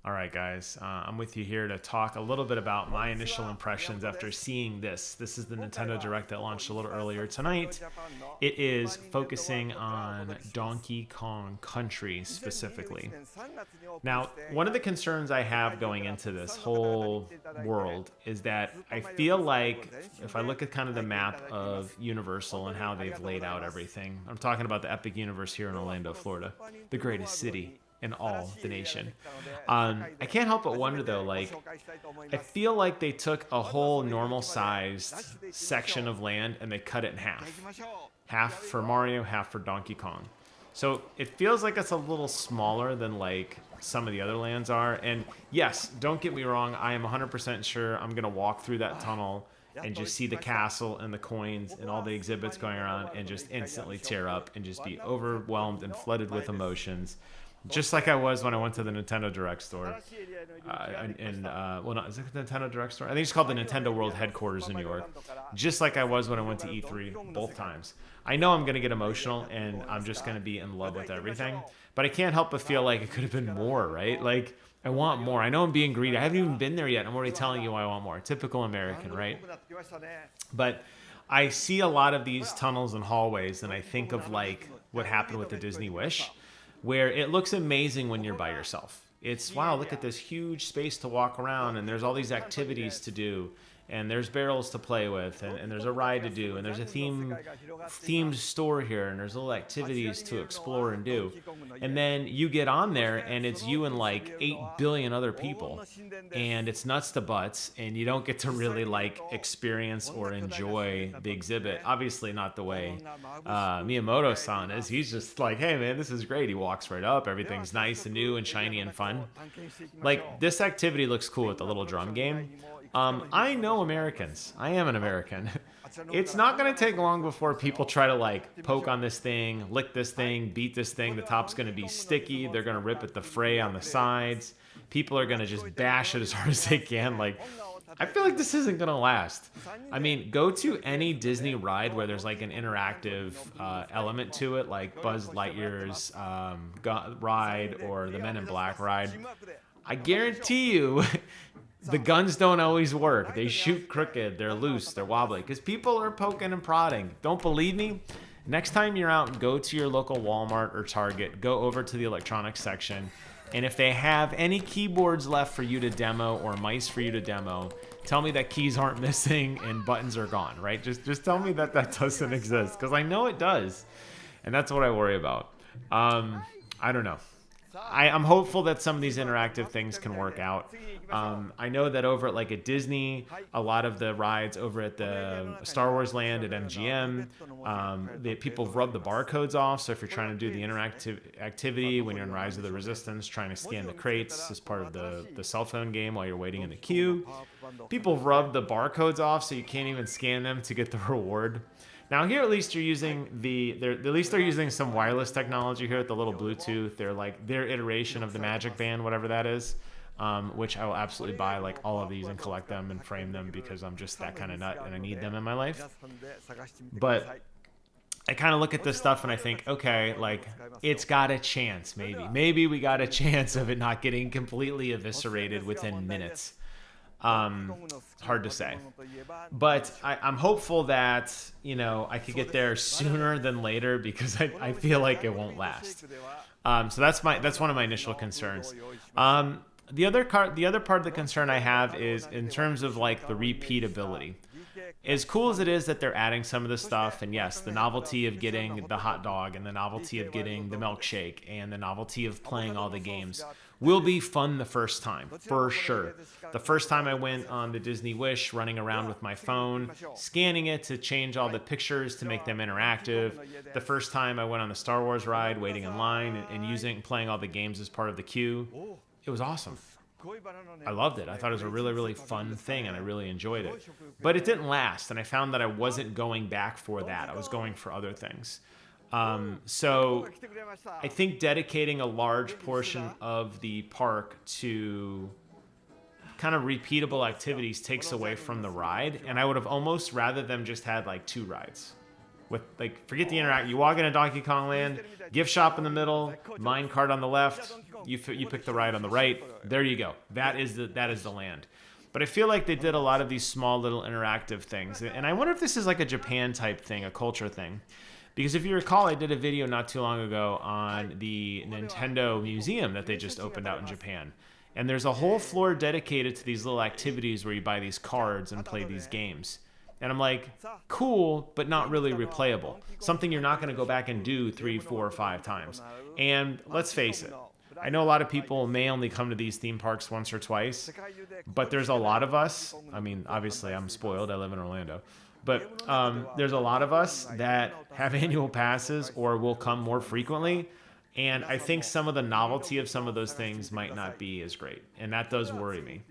All right, guys, I'm with you here to talk a little bit about my initial impressions after seeing this. This is the Nintendo Direct that launched a little earlier tonight. It is focusing on Donkey Kong Country specifically. Now, one of the concerns I have going into this whole world is that I feel like if I look at kind of the map of Universal and how they've laid out everything, I'm talking about the Epic Universe here in Orlando, Florida, the greatest city in all the nation. I can't help but wonder though, like, I feel like they took a whole normal sized section of land and they cut it in half. Half for Mario, half for Donkey Kong. So it feels like it's a little smaller than like some of the other lands are. And yes, don't get me wrong, I am 100% sure I'm going to walk through that tunnel and just see the castle and the coins and all the exhibits going around and just instantly tear up and just be overwhelmed and flooded with emotions. Just like I was when I went to the Nintendo Direct store. Well, not, is it the Nintendo Direct store? I think it's called the Nintendo World Headquarters in New York. Just like I was when I went to E3 both times. I know I'm going to get emotional and I'm just going to be in love with everything. But I can't help but feel like it could have been more, right? Like, I want more. I know I'm being greedy. I haven't even been there yet. I'm already telling you I want more. Typical American, right? But I see a lot of these tunnels and hallways and I think of like what happened with the Disney Wish, where it looks amazing when you're by yourself. It's, wow, look at this huge space to walk around, and there's all these activities to do, and there's barrels to play with, and there's a ride to do, and there's a themed store here, and there's little activities to explore and do. And then you get on there, and it's you and like 8 billion other people, and it's nuts to butts, and you don't get to really like experience or enjoy the exhibit. Obviously not the way Miyamoto-san is. He's just like, hey man, this is great. He walks right up, everything's nice and new and shiny and fun. Like, this activity looks cool with the little drum game. I know Americans. I am an American. It's not going to take long before people try to like poke on this thing, lick this thing, beat this thing. The top's going to be sticky. They're going to rip at the fray on the sides. People are going to just bash it as hard as they can. Like, I feel like this isn't going to last. I mean, go to any Disney ride where there's like an interactive element to it, like Buzz Lightyear's ride or the Men in Black ride. I guarantee you the guns don't always work. They shoot crooked, they're loose, they're wobbly, because people are poking and prodding. Don't believe me? Next time you're out, go to your local Walmart or Target, go over to the electronics section, and if they have any keyboards left for you to demo or mice for you to demo, tell me that keys aren't missing and buttons are gone, right? Just tell me that that doesn't exist, because I know it does, and that's what I worry about. I don't know. I'm hopeful that some of these interactive things can work out. I know that over at like at Disney, a lot of the rides over at the Star Wars Land at MGM, people rub the barcodes off. So if you're trying to do the interactive activity when you're in Rise of the Resistance, trying to scan the crates as part of the cell phone game while you're waiting in the queue, people rub the barcodes off so you can't even scan them to get the reward. Now here at least you're using at least they're using some wireless technology here with the little Bluetooth. They're like their iteration of the Magic Band, whatever that is, which I will absolutely buy like all of these and collect them and frame them because I'm just that kind of nut and I need them in my life. But I kind of look at this stuff and I think, okay, like it's got a chance, maybe we got a chance of it not getting completely eviscerated within minutes. Hard to say, but I'm hopeful that, you know, I could get there sooner than later because I feel like it won't last. So that's one of my initial concerns. The other part of the concern I have is in terms of like the repeatability. As cool as it is that they're adding some of this stuff, and yes, the novelty of getting the hot dog and the novelty of getting the milkshake and the novelty of playing all the games will be fun the first time, for sure. The first time I went on the Disney Wish, running around with my phone, scanning it to change all the pictures to make them interactive. The first time I went on the Star Wars ride, waiting in line and playing all the games as part of the queue, it was awesome. I loved it. I thought it was a really, really fun thing, and I really enjoyed it. But it didn't last, and I found that I wasn't going back for that. I was going for other things. So I think dedicating a large portion of the park to kind of repeatable activities takes away from the ride, and I would have almost rather them just had like 2 rides. with like, forget the interact. You walk into Donkey Kong Land, gift shop in the middle, mine cart on the left. You pick the ride on the right. There you go. That is the land. But I feel like they did a lot of these small little interactive things. And I wonder if this is like a Japan type thing, a culture thing. Because if you recall, I did a video not too long ago on the Nintendo Museum that they just opened out in Japan. And there's a whole floor dedicated to these little activities where you buy these cards and play these games. And I'm like, cool, but not really replayable. Something you're not going to go back and do 3, 4, or 5 times. And let's face it, I know a lot of people may only come to these theme parks once or twice, but there's a lot of us. I mean, obviously I'm spoiled. I live in Orlando. But there's a lot of us that have annual passes or will come more frequently. And I think some of the novelty of some of those things might not be as great. And that does worry me.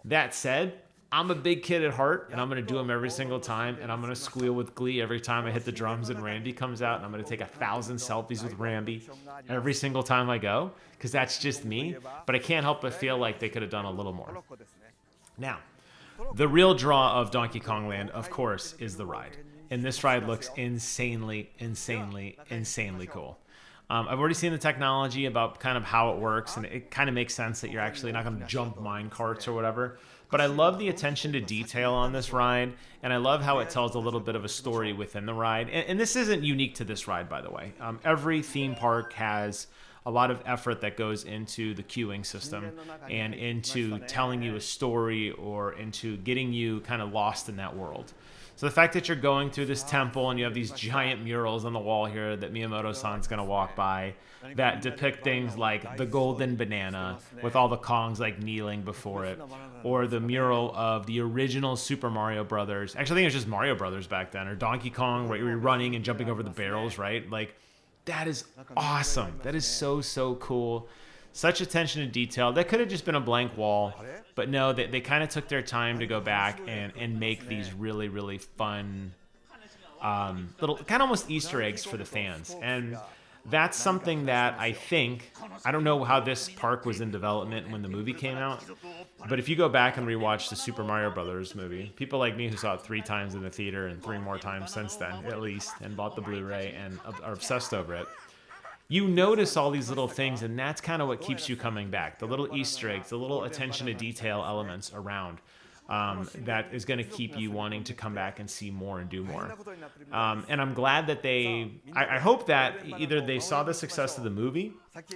That said, I'm a big kid at heart, and I'm going to do them every single time. And I'm going to squeal with glee every time I hit the drums and Randy comes out. And I'm going to take 1,000 selfies with Randy every single time I go, because that's just me. But I can't help but feel like they could have done a little more. Now, the real draw of Donkey Kong Land, of course, is the ride. And this ride looks insanely cool. I've already seen the technology about kind of how it works, and it kind of makes sense that you're actually not going to jump mine carts or whatever. But I love the attention to detail on this ride, and I love how it tells a little bit of a story within the ride. And this isn't unique to this ride, by the way. Every theme park has a lot of effort that goes into the queuing system and into telling you a story or into getting you kind of lost in that world. So the fact that you're going through this temple and you have these giant murals on the wall here that Miyamoto-san's going to walk by that depict things like the golden banana with all the Kongs like kneeling before it, or the mural of the original Super Mario Brothers. Actually, I think it was just Mario Brothers back then, or Donkey Kong where you were running and jumping over the barrels, right? Like, that is awesome. That is so cool. Such attention to detail. That could have just been a blank wall, but no, they kind of took their time to go back and make these really fun little kind of almost Easter eggs for the fans. And that's something that I don't know how this park was in development when the movie came out, but if you go back and rewatch the Super Mario Brothers movie, people like me who saw it 3 times in the theater and 3 more times since then, at least, and bought the Blu-ray and are obsessed over it, you notice all these little things, and that's kind of what keeps you coming back. The little Easter eggs, the little attention to detail elements around that is going to keep you wanting to come back and see more and do more. And I'm glad that I hope that either they saw the success of the movie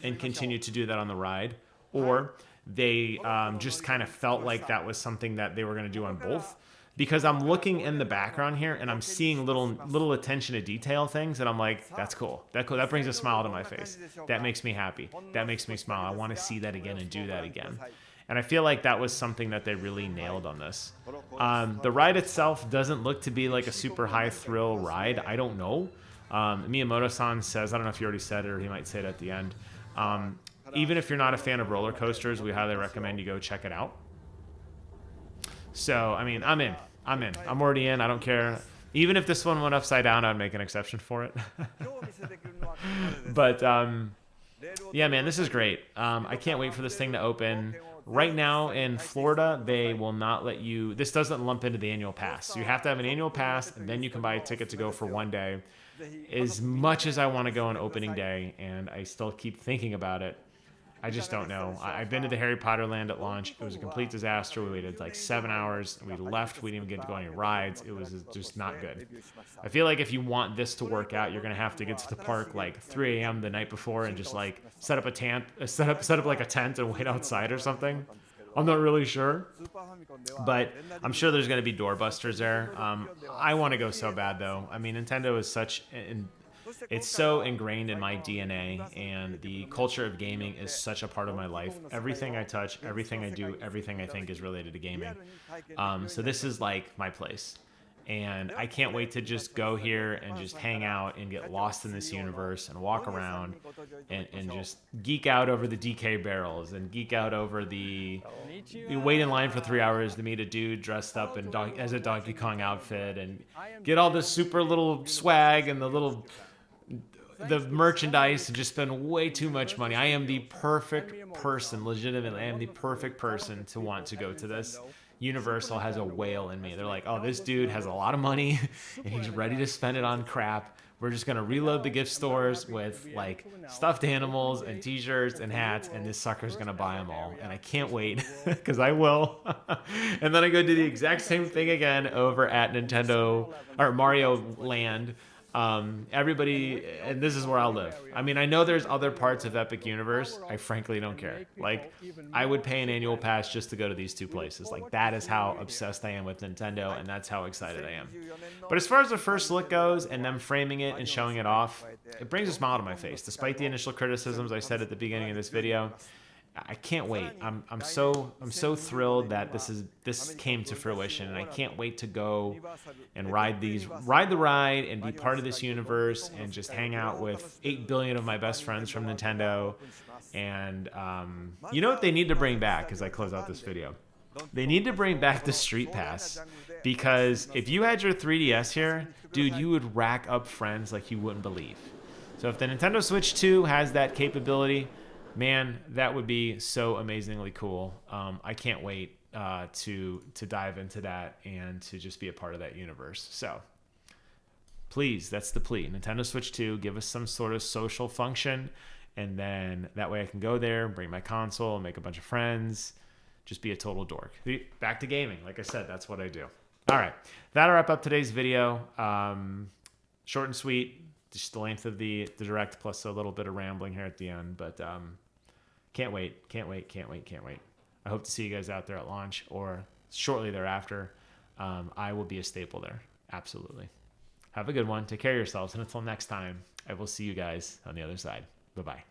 and continued to do that on the ride, or they just kind of felt like that was something that they were going to do on both. Because I'm looking in the background here and I'm seeing little attention to detail things, and I'm like, that's cool. That brings a smile to my face. That makes me happy. That makes me smile. I want to see that again and do that again. And I feel like that was something that they really nailed on this. The ride itself doesn't look to be like a super high thrill ride. I don't know. Miyamoto-san says, I don't know if you already said it or he might say it at the end. Even if you're not a fan of roller coasters, we highly recommend you go check it out. So, I mean, I'm in. I'm already in. I don't care. Even if this one went upside down, I'd make an exception for it. But, yeah, man, this is great. I can't wait for this thing to open. Right now in Florida, they will not let you... This doesn't lump into the annual pass. So you have to have an annual pass, and then you can buy a ticket to go for one day. As much as I want to go on opening day, and I still keep thinking about it, I just don't know. I've been to the Harry Potter land at launch. It was a complete disaster. We waited like 7 hours. We left. We didn't even get to go on any rides. It was just not good. I feel like if you want this to work out, you're going to have to get to the park like 3 a.m. the night before and just like set up like a tent and wait outside or something. I'm not really sure, but I'm sure there's going to be doorbusters there. I want to go so bad though. I mean, Nintendo is it's so ingrained in my DNA, and the culture of gaming is such a part of my life. Everything I touch, everything I do, everything I think is related to gaming. So this is like my place. And I can't wait to just go here and just hang out and get lost in this universe and walk around and just geek out over the DK barrels and geek out over you wait in line for 3 hours to meet a dude dressed up as a Donkey Kong outfit and get all this super little swag and the merchandise and just spend way too much money. I am the perfect person, legitimately. I am the perfect person to want to go to this Universal has a whale in me. They're like, oh, this dude has a lot of money and he's ready to spend it on crap. We're just going to reload the gift stores with like stuffed animals and t-shirts and hats, and this sucker's going to buy them all. And I can't wait because I will. And then I go do the exact same thing again over at Nintendo or Mario Land. Everybody, and this is where I'll live. I mean, I know there's other parts of Epic Universe. I frankly don't care. Like, I would pay an annual pass just to go to these two places. Like, that is how obsessed I am with Nintendo, and that's how excited I am. But as far as the first look goes and them framing it and showing it off, it brings a smile to my face. Despite the initial criticisms I said at the beginning of this video, I can't wait. I'm so thrilled that this came to fruition, and I can't wait to go and ride the ride and be part of this universe and just hang out with 8 billion of my best friends from Nintendo. And you know what they need to bring back as I close out this video? They need to bring back the Street Pass, because if you had your 3DS here, dude, you would rack up friends like you wouldn't believe. So if the Nintendo Switch 2 has that capability, man, that would be so amazingly cool. I can't wait to dive into that and to just be a part of that universe. So please, that's the plea. Nintendo Switch 2, give us some sort of social function, and then that way I can go there, bring my console, make a bunch of friends, just be a total dork. Back to gaming. Like I said, that's what I do. All right, that'll wrap up today's video. Short and sweet, just the length of the direct plus a little bit of rambling here at the end, but can't wait. I hope to see you guys out there at launch or shortly thereafter. I will be a staple there. Absolutely. Have a good one. Take care of yourselves. And until next time, I will see you guys on the other side. Bye-bye.